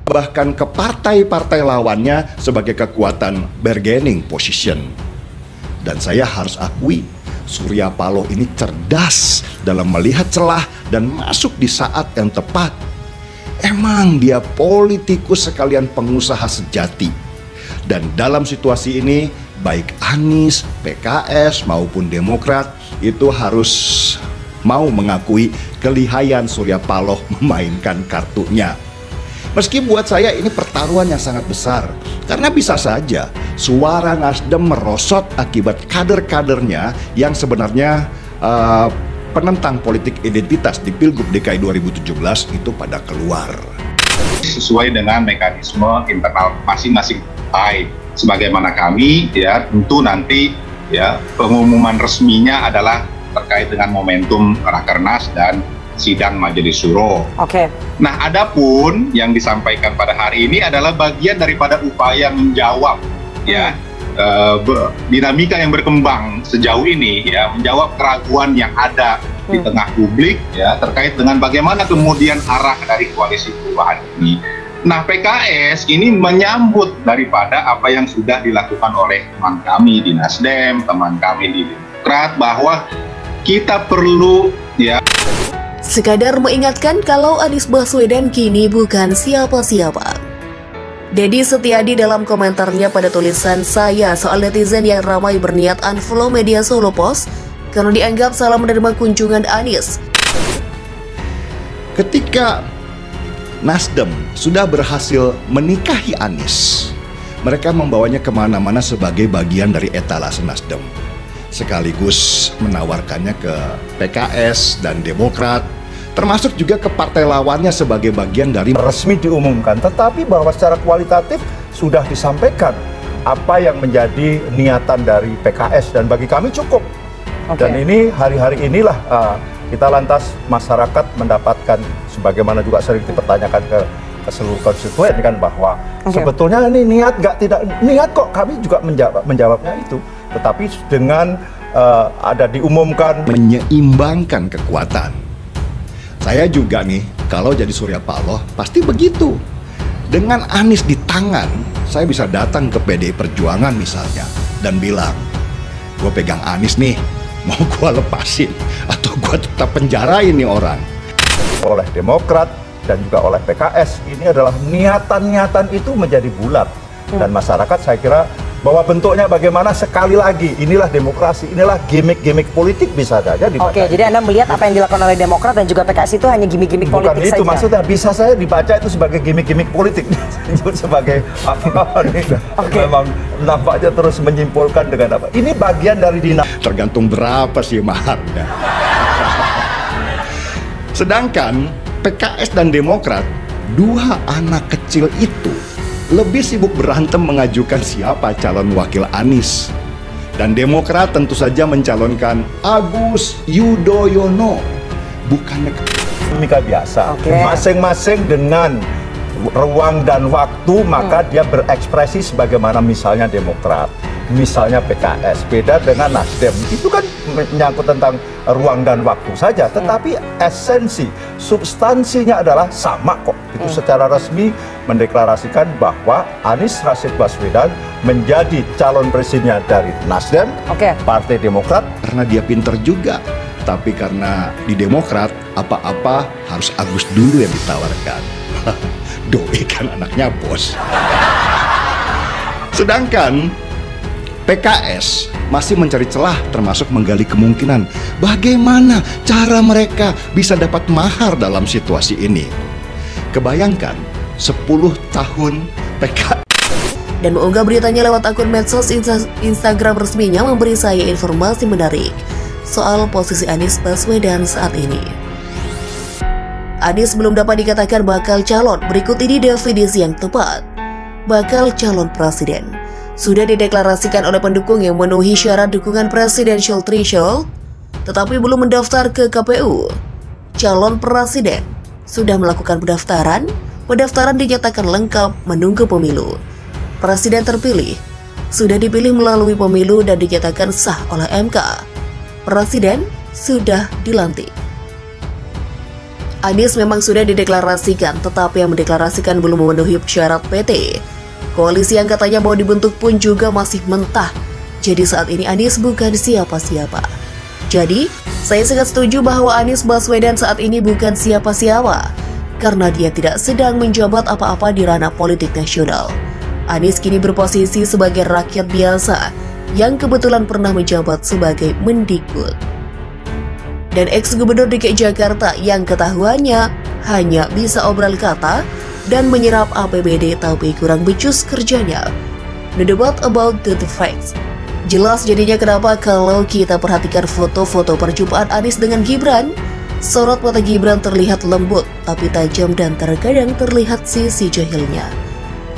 bahkan ke partai-partai lawannya sebagai kekuatan bargaining position. Dan saya harus akui, Surya Paloh ini cerdas dalam melihat celah dan masuk di saat yang tepat. Emang dia politikus sekalian pengusaha sejati. Dan dalam situasi ini, baik Anies, PKS maupun Demokrat itu harus mau mengakui kelihayan Surya Paloh memainkan kartunya. Meski buat saya ini pertaruhan yang sangat besar, karena bisa saja suara Nasdem merosot akibat kader-kadernya yang sebenarnya penentang politik identitas di Pilgub DKI 2017 itu pada keluar. Sesuai dengan mekanisme internal masing-masing partai. Sebagaimana kami ya tentu nanti ya pengumuman resminya adalah terkait dengan momentum Rakernas dan sidang Majelis Syuro. Oke. Nah, adapun yang disampaikan pada hari ini adalah bagian daripada upaya menjawab ya dinamika yang berkembang sejauh ini ya, menjawab keraguan yang ada di tengah publik ya terkait dengan bagaimana kemudian arah dari koalisi perubahan ini. Nah, PKS ini menyambut daripada apa yang sudah dilakukan oleh teman kami di Nasdem, teman kami di Demokrat, bahwa kita perlu ya sekadar mengingatkan kalau Anies Baswedan kini bukan siapa-siapa. Dedi Setiadi dalam komentarnya pada tulisan saya soal netizen yang ramai berniat unfollow media Solo Post karena dianggap salah menerima kunjungan Anies. Ketika Nasdem sudah berhasil menikahi Anies, mereka membawanya kemana-mana sebagai bagian dari etalase Nasdem, sekaligus menawarkannya ke PKS dan Demokrat, termasuk juga ke partai lawannya sebagai bagian dari resmi diumumkan, tetapi bahwa secara kualitatif sudah disampaikan apa yang menjadi niatan dari PKS dan bagi kami cukup. Dan ini hari-hari inilah kita lantas masyarakat mendapatkan, sebagaimana juga sering dipertanyakan ke seluruh konstituen kan, bahwa sebetulnya ini niat tidak niat kok, kami juga menjawabnya itu, tetapi dengan ada diumumkan menyeimbangkan kekuatan. Saya juga nih, kalau jadi Surya Paloh pasti begitu. Dengan Anies di tangan, saya bisa datang ke PDI Perjuangan misalnya dan bilang, gue pegang Anies nih, mau gue lepasin atau gue tetap penjarain nih orang. Oleh Demokrat dan juga oleh PKS, ini adalah niatan-niatan itu menjadi bulat. Dan masyarakat saya kira bahwa bentuknya bagaimana, sekali lagi inilah demokrasi, inilah gimmick-gimmick politik bisa saja dibaca. Oke, jadi Anda melihat apa yang dilakukan oleh Demokrat dan juga PKS itu hanya gimmick-gimmick politik saja? Bukan itu maksudnya, bisa saya dibaca itu sebagai gimmick-gimmick politik, sebagai apa nih? Memang nampaknya terus menyimpulkan dengan apa. Ini bagian dari dinamika. Tergantung berapa sih maharnya. Sedangkan PKS dan Demokrat, dua anak kecil itu lebih sibuk berantem mengajukan siapa calon wakil Anies. Dan Demokrat tentu saja mencalonkan Agus Yudhoyono. Bukannya dinamika biasa. Masing-masing dengan ruang dan waktu, maka dia berekspresi sebagaimana misalnya Demokrat, misalnya PKS. Beda dengan Nasdem. Itu kan menyangkut tentang ruang dan waktu saja, tetapi esensi, substansinya adalah sama kok. Itu secara resmi mendeklarasikan bahwa Anies Rashid Baswedan menjadi calon presidennya dari Nasdem, Partai Demokrat. Karena dia pinter juga, tapi karena di Demokrat apa-apa harus Agus dulu yang ditawarkan. Doi kan anaknya bos. Sedangkan PKS masih mencari celah, termasuk menggali kemungkinan bagaimana cara mereka bisa dapat mahar dalam situasi ini. Kebayangkan 10 tahun PKS dan mengunggah beritanya lewat akun medsos Instagram resminya memberi saya informasi menarik soal posisi Anies Baswedan saat ini. Anies belum dapat dikatakan bakal calon. Berikut ini definisi yang tepat. Bakal calon presiden sudah dideklarasikan oleh pendukung yang memenuhi syarat dukungan presidential threshold, tetapi belum mendaftar ke KPU. Calon presiden sudah melakukan pendaftaran. Pendaftaran dinyatakan lengkap menunggu pemilu. Presiden terpilih sudah dipilih melalui pemilu dan dinyatakan sah oleh MK. Presiden sudah dilantik. Anies memang sudah dideklarasikan, tetapi yang mendeklarasikan belum memenuhi syarat PT. Koalisi yang katanya mau dibentuk pun juga masih mentah. Jadi saat ini Anies bukan siapa-siapa. Jadi, saya sangat setuju bahwa Anies Baswedan saat ini bukan siapa-siapa, karena dia tidak sedang menjabat apa-apa di ranah politik nasional. Anies kini berposisi sebagai rakyat biasa yang kebetulan pernah menjabat sebagai Mendikbud. Dan ex-gubernur DKI Jakarta yang ketahuannya hanya bisa obral kata dan menyerap APBD tapi kurang becus kerjanya. No doubt about the facts. Jelas jadinya kenapa kalau kita perhatikan foto-foto perjumpaan Anies dengan Gibran, sorot mata Gibran terlihat lembut tapi tajam dan terkadang terlihat sisi jahilnya.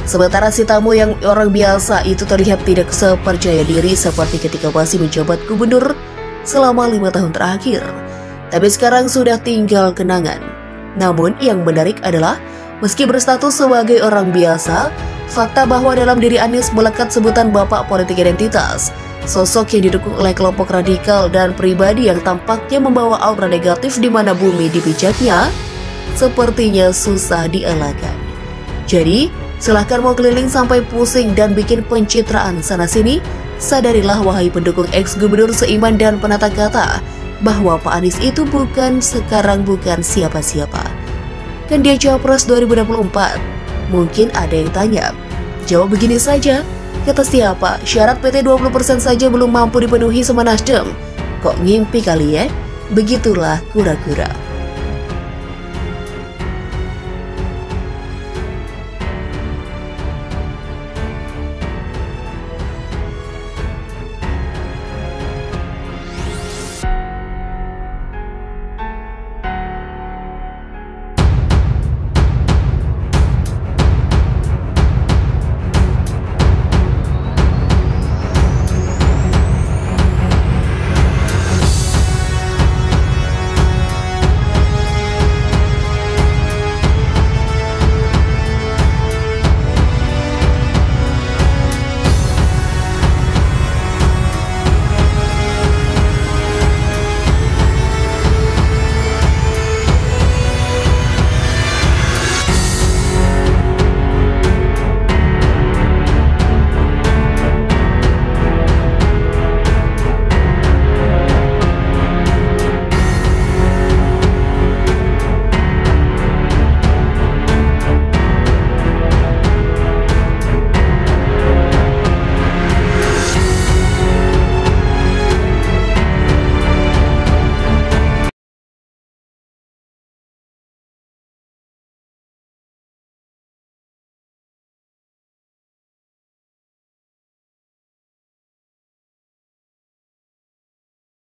Sementara si tamu yang orang biasa itu terlihat tidak sepercaya diri seperti ketika masih menjabat gubernur selama 5 tahun terakhir. Tapi sekarang sudah tinggal kenangan. Namun yang menarik adalah meski berstatus sebagai orang biasa, fakta bahwa dalam diri Anies melekat sebutan bapak politik identitas, sosok yang didukung oleh kelompok radikal dan pribadi yang tampaknya membawa aura negatif di mana bumi dipijaknya, sepertinya susah dielakkan. Jadi, silahkan mau keliling sampai pusing dan bikin pencitraan sana-sini, sadarilah wahai pendukung ex-gubernur seiman dan penata kata, bahwa Pak Anies itu bukan siapa-siapa. Kan dia Capres 2024. Mungkin ada yang tanya, jawab begini saja, kata siapa, syarat PT 20% saja belum mampu dipenuhi sama Nasdem. Kok ngimpi kali ya? Begitulah kura-kura.